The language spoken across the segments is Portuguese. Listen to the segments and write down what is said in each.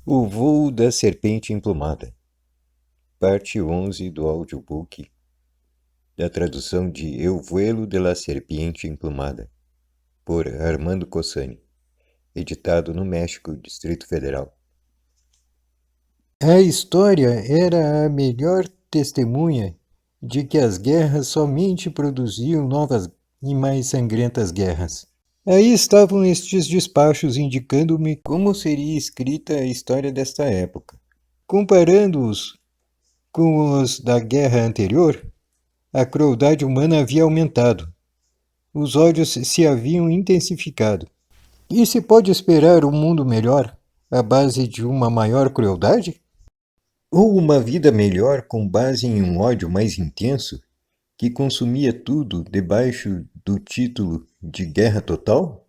O voo da serpente emplumada. Parte 11 do audiobook da tradução de El vuelo de la serpiente emplumada, por Armando Cossani, editado no México, Distrito Federal. A história era a melhor testemunha de que as guerras somente produziam novas e mais sangrentas guerras. Aí estavam estes despachos indicando-me como seria escrita a história desta época. Comparando-os com os da guerra anterior, a crueldade humana havia aumentado. Os ódios se haviam intensificado. E se pode esperar um mundo melhor à base de uma maior crueldade? Ou uma vida melhor com base em um ódio mais intenso, que consumia tudo debaixo do título de guerra total?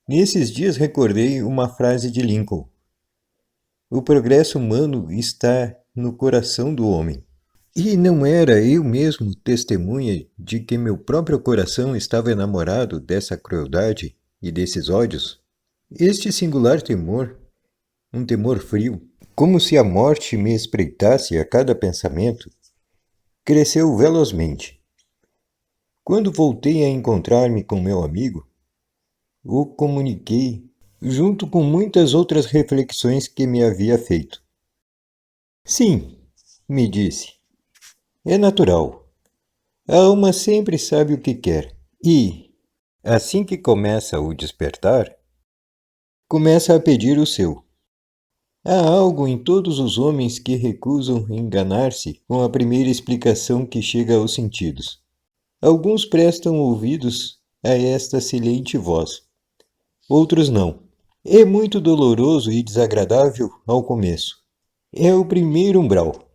Nesses dias recordei uma frase de Lincoln: o progresso humano está no coração do homem. E não era eu mesmo testemunha de que meu próprio coração estava enamorado dessa crueldade e desses ódios? Este singular temor, um temor frio, como se a morte me espreitasse a cada pensamento, cresceu velozmente. Quando voltei a encontrar-me com meu amigo, o comuniquei junto com muitas outras reflexões que me havia feito. Sim, me disse, é natural. A alma sempre sabe o que quer e, assim que começa o despertar, começa a pedir o seu. Há algo em todos os homens que recusam enganar-se com a primeira explicação que chega aos sentidos. Alguns prestam ouvidos a esta silente voz, outros não. É muito doloroso e desagradável ao começo. É o primeiro umbral.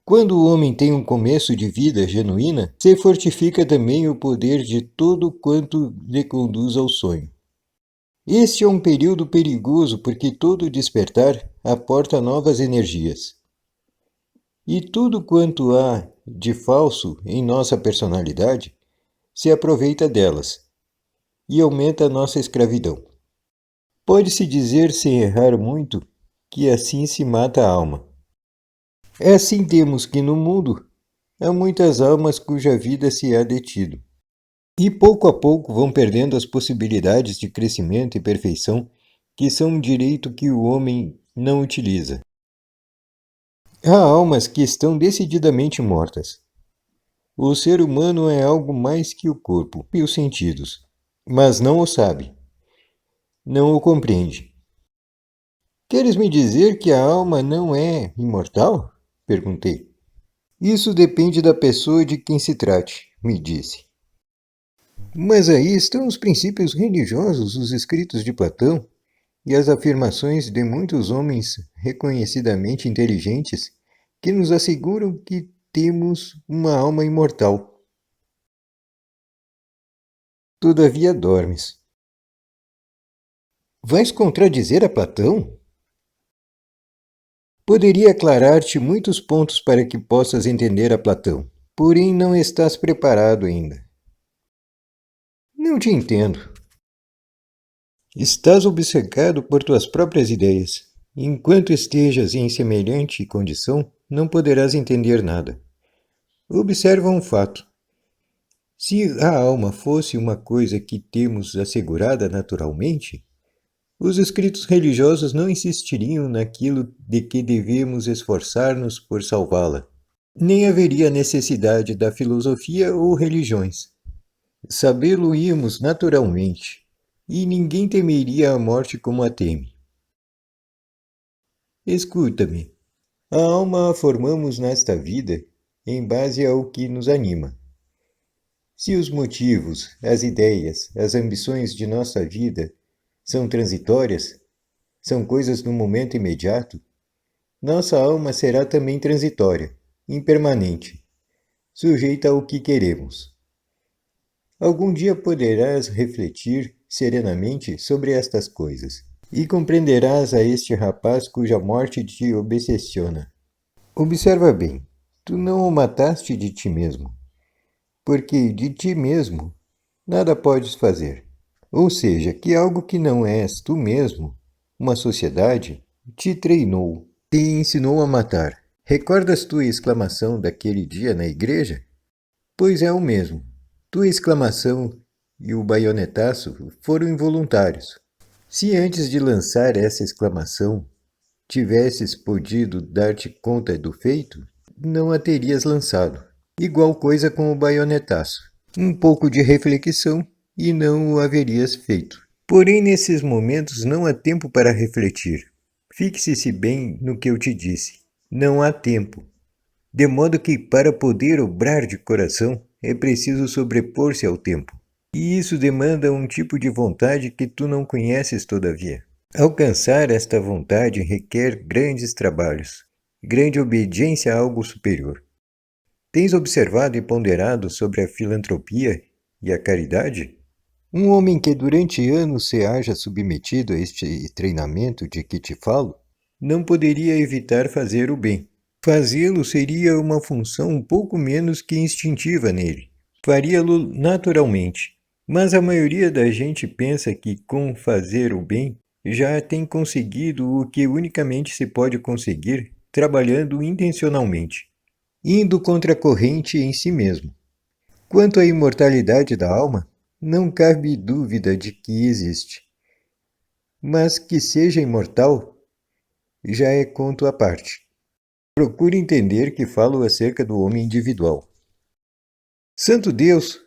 Quando o homem tem um começo de vida genuína, se fortifica também o poder de todo quanto lhe conduz ao sonho. Este é um período perigoso porque todo despertar aporta novas energias. E tudo quanto há de falso em nossa personalidade se aproveita delas e aumenta a nossa escravidão. Pode-se dizer, sem errar muito, que assim se mata a alma. Assim temos que no mundo há muitas almas cuja vida se há detido. E pouco a pouco vão perdendo as possibilidades de crescimento e perfeição que são um direito que o homem não utiliza. Há almas que estão decididamente mortas. O ser humano é algo mais que o corpo e os sentidos, mas não o sabe, não o compreende. Queres me dizer que a alma não é imortal? Perguntei. Isso depende da pessoa de quem se trate, me disse. Mas aí estão os princípios religiosos, os escritos de Platão e as afirmações de muitos homens reconhecidamente inteligentes que nos asseguram que temos uma alma imortal. Todavia dormes. Vais contradizer a Platão? Poderia aclarar-te muitos pontos para que possas entender a Platão, porém não estás preparado ainda. Não te entendo. Estás obcecado por tuas próprias ideias. Enquanto estejas em semelhante condição, não poderás entender nada. Observa um fato. Se a alma fosse uma coisa que temos assegurada naturalmente, os escritos religiosos não insistiriam naquilo de que devemos esforçar-nos por salvá-la. Nem haveria necessidade da filosofia ou religiões. Sabê-lo-íamos naturalmente, e ninguém temeria a morte como a teme. Escuta-me. A alma a formamos nesta vida em base ao que nos anima. Se os motivos, as ideias, as ambições de nossa vida são transitórias, são coisas do momento imediato, nossa alma será também transitória, impermanente, sujeita ao que queremos. Algum dia poderás refletir serenamente sobre estas coisas e compreenderás a este rapaz cuja morte te obsessiona. Observa bem, tu não o mataste de ti mesmo, porque de ti mesmo nada podes fazer. Ou seja, que algo que não és tu mesmo, uma sociedade, te treinou, te ensinou a matar. Recordas tua exclamação daquele dia na igreja? Pois é o mesmo. Tua exclamação e o baionetaço foram involuntários. Se antes de lançar essa exclamação tivesses podido dar-te conta do feito, não a terias lançado. Igual coisa com o baionetaço. Um pouco de reflexão e não o haverias feito. Porém, nesses momentos não há tempo para refletir. Fixe-se bem no que eu te disse. Não há tempo. De modo que, para poder obrar de coração, é preciso sobrepor-se ao tempo. E isso demanda um tipo de vontade que tu não conheces todavia. Alcançar esta vontade requer grandes trabalhos, grande obediência a algo superior. Tens observado e ponderado sobre a filantropia e a caridade? Um homem que durante anos se haja submetido a este treinamento de que te falo, não poderia evitar fazer o bem. Fazê-lo seria uma função um pouco menos que instintiva nele. Faria-lo naturalmente. Mas a maioria da gente pensa que com fazer o bem já tem conseguido o que unicamente se pode conseguir trabalhando intencionalmente, indo contra a corrente em si mesmo. Quanto à imortalidade da alma, não cabe dúvida de que existe. Mas que seja imortal já é conto à parte. Procure entender que falo acerca do homem individual. Santo Deus!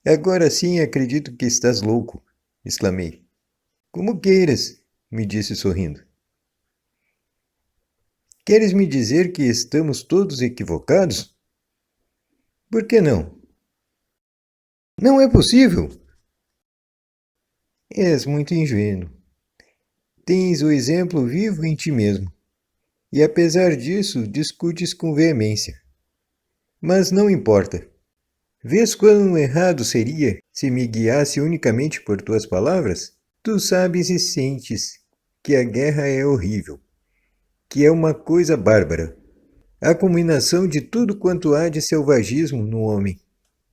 Agora sim acredito que estás louco, exclamei. Como queiras, me disse sorrindo. Queres me dizer que estamos todos equivocados? Por que não? Não é possível! És muito ingênuo. Tens o exemplo vivo em ti mesmo. E apesar disso, discutes com veemência. Mas não importa. Vês quão errado seria se me guiasse unicamente por tuas palavras? Tu sabes e sentes que a guerra é horrível, que é uma coisa bárbara, a culminação de tudo quanto há de selvagismo no homem.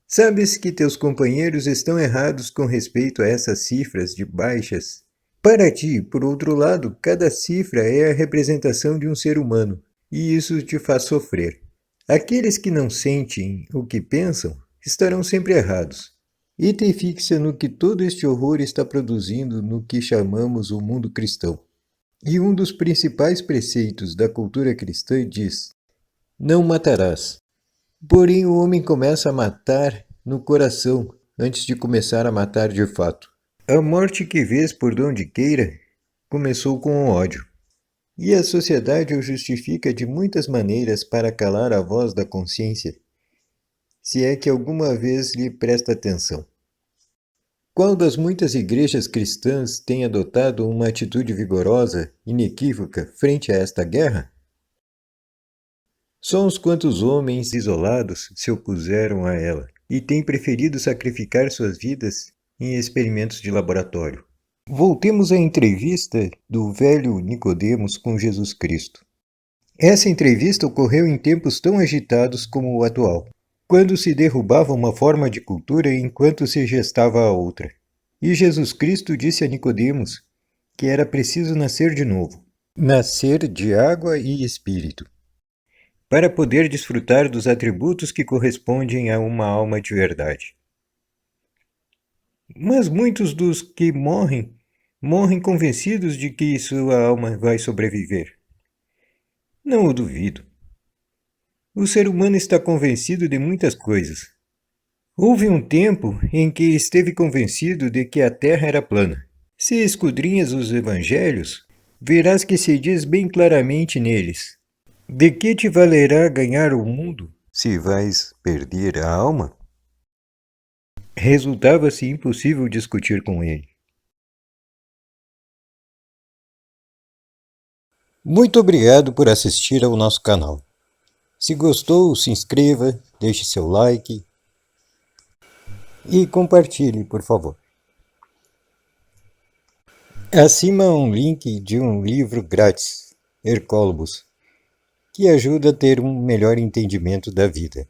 Sabes que teus companheiros estão errados com respeito a essas cifras de baixas. Para ti, por outro lado, cada cifra é a representação de um ser humano, e isso te faz sofrer. Aqueles que não sentem o que pensam estarão sempre errados. E te fixa no que todo este horror está produzindo no que chamamos o mundo cristão. E um dos principais preceitos da cultura cristã diz: não matarás. Porém, o homem começa a matar no coração antes de começar a matar de fato. A morte que vês por donde queira começou com o ódio. E a sociedade o justifica de muitas maneiras para calar a voz da consciência, se é que alguma vez lhe presta atenção. Qual das muitas igrejas cristãs tem adotado uma atitude vigorosa, inequívoca, frente a esta guerra? Só uns quantos homens isolados se opuseram a ela e têm preferido sacrificar suas vidas em experimentos de laboratório. Voltemos à entrevista do velho Nicodemos com Jesus Cristo. Essa entrevista ocorreu em tempos tão agitados como o atual, quando se derrubava uma forma de cultura enquanto se gestava a outra. E Jesus Cristo disse a Nicodemos que era preciso nascer de novo, nascer de água e espírito, para poder desfrutar dos atributos que correspondem a uma alma de verdade. Mas muitos dos que morrem convencidos de que sua alma vai sobreviver. Não o duvido. O ser humano está convencido de muitas coisas. Houve um tempo em que esteve convencido de que a Terra era plana. Se esquadrinhas os evangelhos, verás que se diz bem claramente neles: de que te valerá ganhar o mundo, se vais perder a alma? Resultava-se impossível discutir com ele. Muito obrigado por assistir ao nosso canal. Se gostou, se inscreva, deixe seu like e compartilhe, por favor. Acima há um link de um livro grátis, Hercólogos, que ajuda a ter um melhor entendimento da vida.